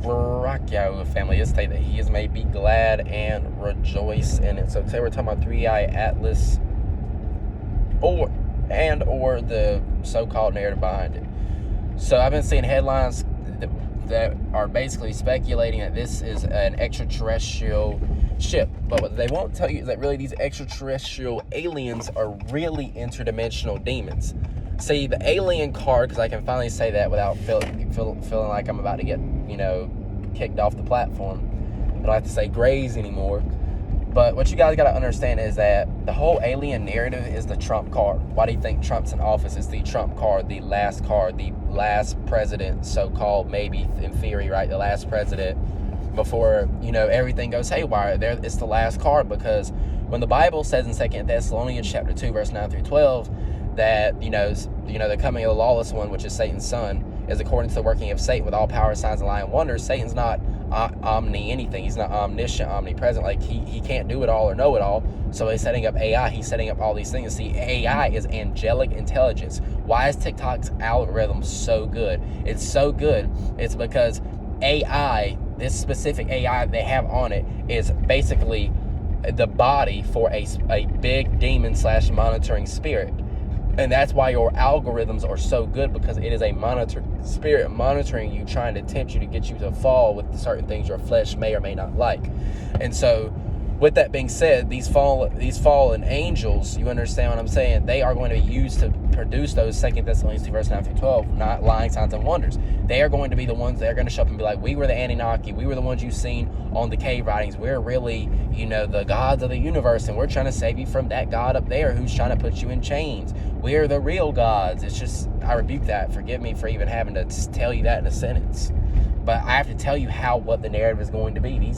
Yahweh family, this day that he has made, be glad and rejoice in it. So today we're talking about 3i Atlas or the so-called narrative behind it. So I've been seeing headlines that are basically speculating that this is an extraterrestrial ship, but what they won't tell you is that really these extraterrestrial aliens are really interdimensional demons. See, the alien card, because I can finally say that without feeling like I'm about to get, kicked off the platform. I don't have to say Grays anymore. But what you guys got to understand is that the whole alien narrative is the Trump card. Why do you think Trump's in office? It's the Trump card, the last president, so-called, maybe in theory, right? The last president before, everything goes haywire. It's the last card, because when the Bible says in 2 Thessalonians chapter 2, verse 9 through 12, that, the coming of the lawless one, which is Satan's son, is according to the working of Satan with all power, signs, and lying wonders. Satan's not anything. He's not omniscient, omnipresent. Like, he can't do it all or know it all. So he's setting up AI. He's setting up all these things. See, AI is angelic intelligence. Why is TikTok's algorithm so good? It's so good. It's because AI, this specific AI they have on it, is basically the body for a big demon / monitoring spirit. And that's why your algorithms are so good, because it is a spirit monitoring you, trying to tempt you to get you to fall with certain things your flesh may or may not like. And so, with that being said, these fallen angels, you understand what I'm saying? They are going to be used to produce those 2 Thessalonians 2, verse 9 through 12, not lying signs and wonders. They are going to be the ones that are going to show up and be like, we were the Anunnaki. We were the ones you've seen on the cave writings. We're really, the gods of the universe, and we're trying to save you from that God up there who's trying to put you in chains. We're the real gods. It's just, I rebuke that. Forgive me for even having to tell you that in a sentence. But I have to tell you what the narrative is going to be.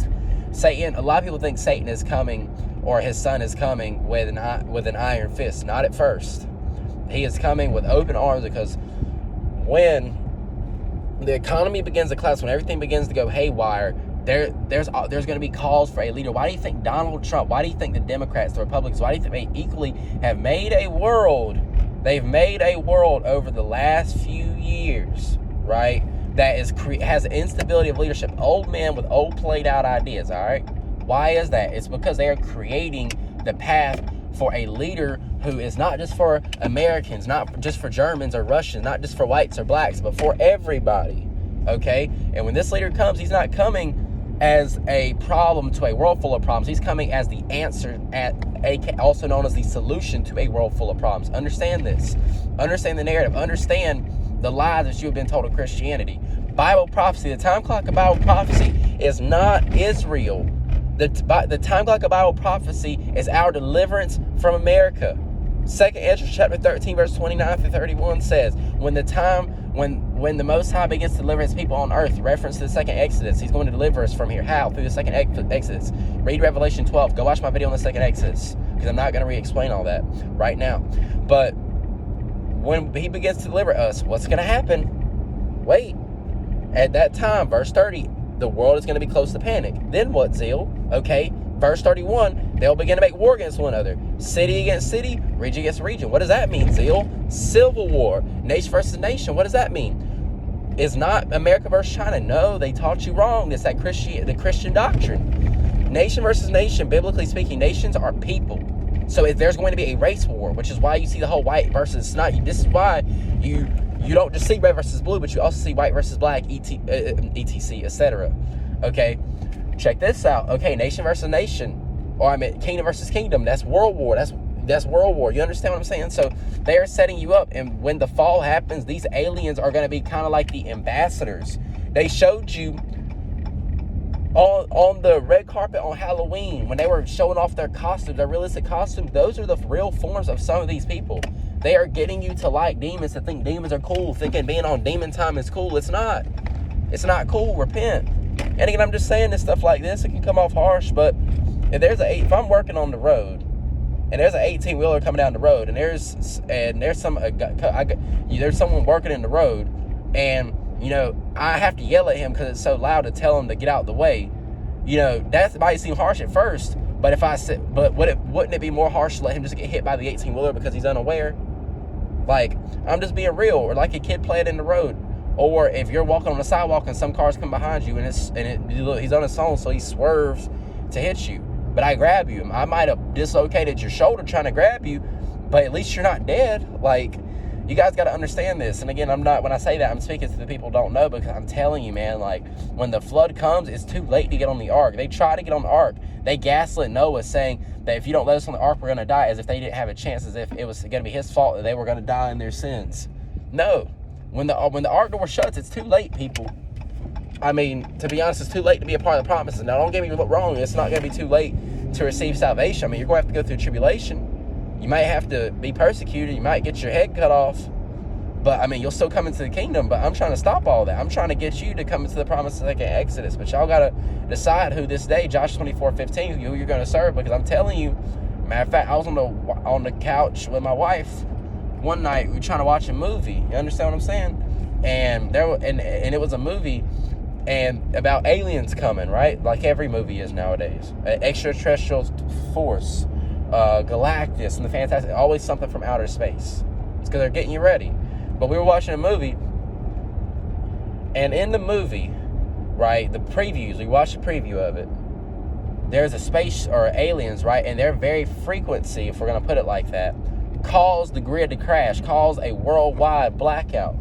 A lot of people think Satan is coming, or his son is coming with an iron fist. Not at first. He is coming with open arms, because when the economy begins to collapse, when everything begins to go haywire, there's going to be calls for a leader. Why do you think Donald Trump, why do you think the Democrats, the Republicans, why do you think they equally have made a world? They've made a world over the last few years, right, that has instability of leadership. Old men with old played out ideas, all right? Why is that? It's because they are creating the path for a leader who is not just for Americans, not just for Germans or Russians, not just for whites or blacks, but for everybody, okay? And when this leader comes, he's not coming as a problem to a world full of problems. He's coming as the answer, also known as the solution to a world full of problems. Understand this. Understand the narrative. Understand the lies that you have been told of Christianity. Bible prophecy, the time clock of Bible prophecy is not Israel. The time clock of Bible prophecy is our deliverance from America. 2 Ezra chapter 13, verse 29 through 31 says, when the Most High begins to deliver his people on earth, reference to the second Exodus, he's going to deliver us from here. How? Through the second Exodus. Read Revelation 12. Go watch my video on the second Exodus, because I'm not going to re-explain all that right now. But when he begins to deliver us, what's going to happen? Wait. At that time, verse 30, the world is going to be close to panic. Then what, Zeal? Okay. Verse 31, they'll begin to make war against one another. City against city, region against region. What does that mean, Zeal? Civil war. Nation versus nation. What does that mean? It's not America versus China. No, they taught you wrong. It's that the Christian doctrine. Nation versus nation, biblically speaking, nations are people. So there's going to be a race war, which is why you see the whole white versus not. This is why you don't just see red versus blue, but you also see white versus black, etc., etc. Okay? Check this out. Okay, nation versus nation, or kingdom versus kingdom. That's world war. That's world war. You understand what I'm saying? So they are setting you up, and when the fall happens, these aliens are going to be kind of like the ambassadors. They showed you on the red carpet on Halloween when they were showing off their costumes, their realistic costumes. Those are the real forms of some of these people. They are getting you to like demons, to think demons are cool, thinking being on demon time is cool. It's not. It's not cool. Repent. And again, I'm just saying this stuff like this. It can come off harsh, but if I'm working on the road and there's an 18-wheeler coming down the road, and there's someone working in the road, and I have to yell at him because it's so loud to tell him to get out the way. That might seem harsh at first, but wouldn't it be more harsh to let him just get hit by the 18-wheeler because he's unaware? Like, I'm just being real. Or like a kid playing in the road. Or if you're walking on the sidewalk and some cars come behind you he's on his phone, so he swerves to hit you. But I grab you. I might have dislocated your shoulder trying to grab you, but at least you're not dead. Like, you guys got to understand this. And again, when I say that, I'm speaking to the people who don't know, because I'm telling you, man, like, when the flood comes, it's too late to get on the ark. They try to get on the ark. They gaslit Noah, saying that if you don't let us on the ark, we're going to die, as if they didn't have a chance, as if it was going to be his fault that they were going to die in their sins. No. When the ark door shuts, it's too late, people. I mean, to be honest, it's too late to be a part of the promises. Now, don't get me wrong. It's not going to be too late to receive salvation. I mean, you're going to have to go through tribulation. You might have to be persecuted. You might get your head cut off. But, I mean, you'll still come into the kingdom. But I'm trying to stop all that. I'm trying to get you to come into the promises like in Exodus. But y'all got to decide who this day, Joshua 24:15, who you're going to serve. Because I'm telling you, matter of fact, I was on the couch with my wife one night. We were trying to watch a movie. You understand what I'm saying? And it was a movie and about aliens coming, right? Like every movie is nowadays. Extraterrestrial force, Galactus, and the Fantastic. Always something from outer space. It's because they're getting you ready. But we were watching a movie, and in the movie, right, the previews, we watched a preview of it. There's a space or aliens, right, and their very frequency, if we're going to put it like that, caused the grid to crash, caused a worldwide blackout.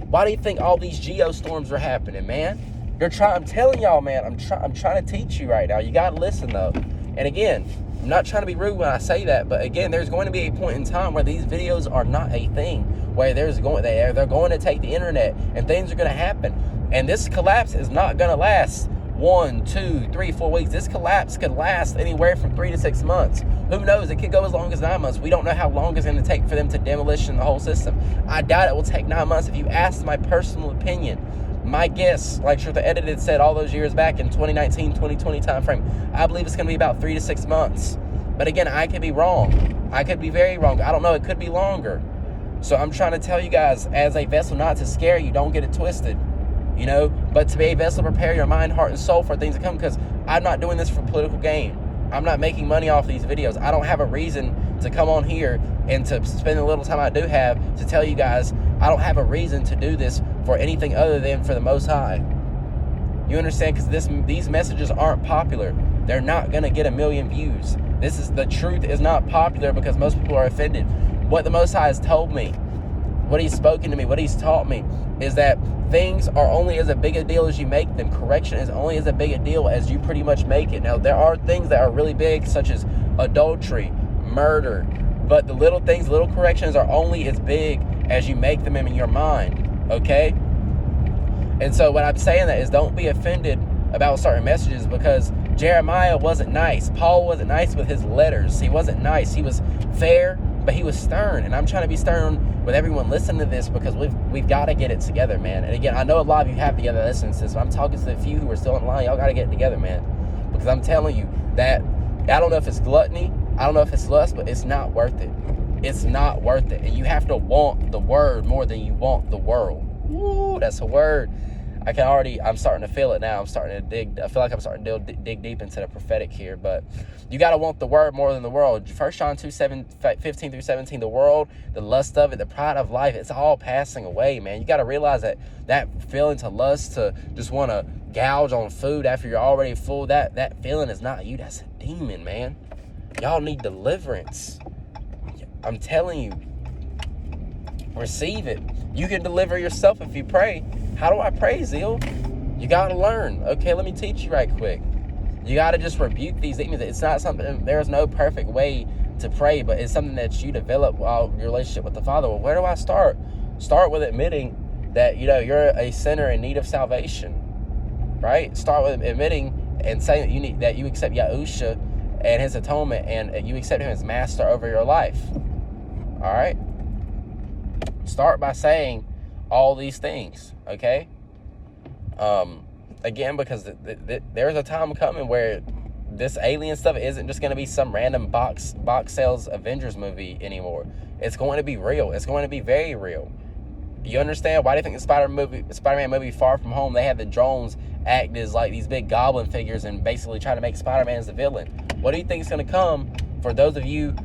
Why do you think all these geostorms are happening, man? I'm telling y'all, man, I'm trying to teach you right now. You got to listen, though. And again, I'm not trying to be rude when I say that, but again, there's going to be a point in time where these videos are not a thing, where they're going to take the internet and things are going to happen. And this collapse is not going to last 1, 2, 3, 4 weeks. This collapse could last anywhere from 3 to 6 months. Who knows? It could go as long as 9 months. We don't know how long it's going to take for them to demolition the whole system. I doubt it will take 9 months. If you ask my personal opinion, my guess, like Sure the Edited said all those years back in 2019, 2020 timeframe, I believe it's going to be about 3 to 6 months. But again, I could be wrong. I could be very wrong. I don't know. It could be longer. So I'm trying to tell you guys, as a vessel, not to scare you. Don't get it twisted. You know, but to be a vessel, prepare your mind, heart, and soul for things to come, because I'm not doing this for political gain. I'm not making money off these videos. I don't have a reason to come on here and to spend the little time I do have to tell you guys. I don't have a reason to do this for anything other than for the Most High. You understand? Because these messages aren't popular. They're not going to get 1 million views. The truth is not popular because most people are offended. What the Most High has told me, what He's spoken to me, what He's taught me, is that things are only as a big a deal as you make them. Correction is only as a big a deal as you pretty much make it. Now, there are things that are really big, such as adultery, murder, but the little things, little corrections are only as big as you make them in your mind, okay? And so what I'm saying that is, don't be offended about certain messages, because Jeremiah wasn't nice. Paul wasn't nice with his letters. He wasn't nice. He was fair, but he was stern. And I'm trying to be stern with everyone listening to this, because we've got to get it together, man. And again, I know a lot of you have together listening to this, but I'm talking to the few who are still in line. Y'all got to get it together, man. Because I'm telling you that, I don't know if it's gluttony, I don't know if it's lust, but it's not worth it. It's not worth it. And you have to want the word more than you want the world. Woo, that's a word. I'm starting to feel it now. I'm starting to dig. I feel like I'm starting to dig deep into the prophetic here. But you got to want the word more than the world. 1 John 2:15 through 17, the world, the lust of it, the pride of life, it's all passing away, man. You got to realize that feeling to lust, to just want to gouge on food after you're already full, that feeling is not you. That's a demon, man. Y'all need deliverance. I'm telling you. Receive it. You can deliver yourself if you pray. How do I pray, Zeal? You got to learn. Okay, let me teach you right quick. You got to just rebuke these demons. It's not something, there's no perfect way to pray, but it's something that you develop while your relationship with the Father. Well, where do I start? Start with admitting that, you're a sinner in need of salvation, right? Start with admitting and saying that you accept Yahusha and His atonement, and you accept Him as master over your life. All right? Start by saying all these things, okay? Again, because there's a time coming where this alien stuff isn't just going to be some random box sales Avengers movie anymore. It's going to be real. It's going to be very real. You understand? Why do you think the Spider-Man movie Far From Home, they had the drones act as like these big goblin figures and basically try to make Spider-Man as the villain? What do you think is going to come for those of you?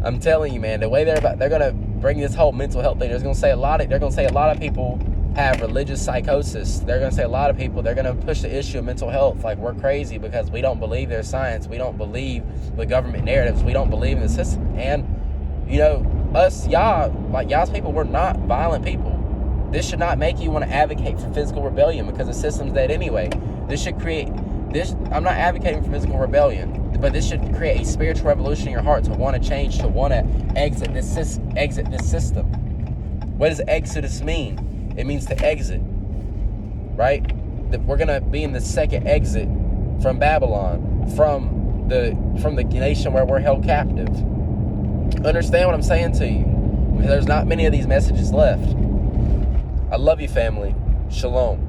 I'm telling you, man, the way they're going to bring this whole mental health thing. They're gonna say a lot of people have religious psychosis. They're gonna say a lot of people, they're gonna push the issue of mental health like we're crazy because we don't believe there's science, we don't believe the government narratives, we don't believe in the system. And y'all's people, we're not violent people. This should not make you want to advocate for physical rebellion because the system's dead anyway. I'm not advocating for physical rebellion, but this should create a spiritual revolution in your heart to want to change, to want to exit this system. What does exodus mean? It means to exit, right? That we're gonna be in the second exit from Babylon, from the nation where we're held captive. Understand what I'm saying to you? Because there's not many of these messages left. I love you, family. Shalom.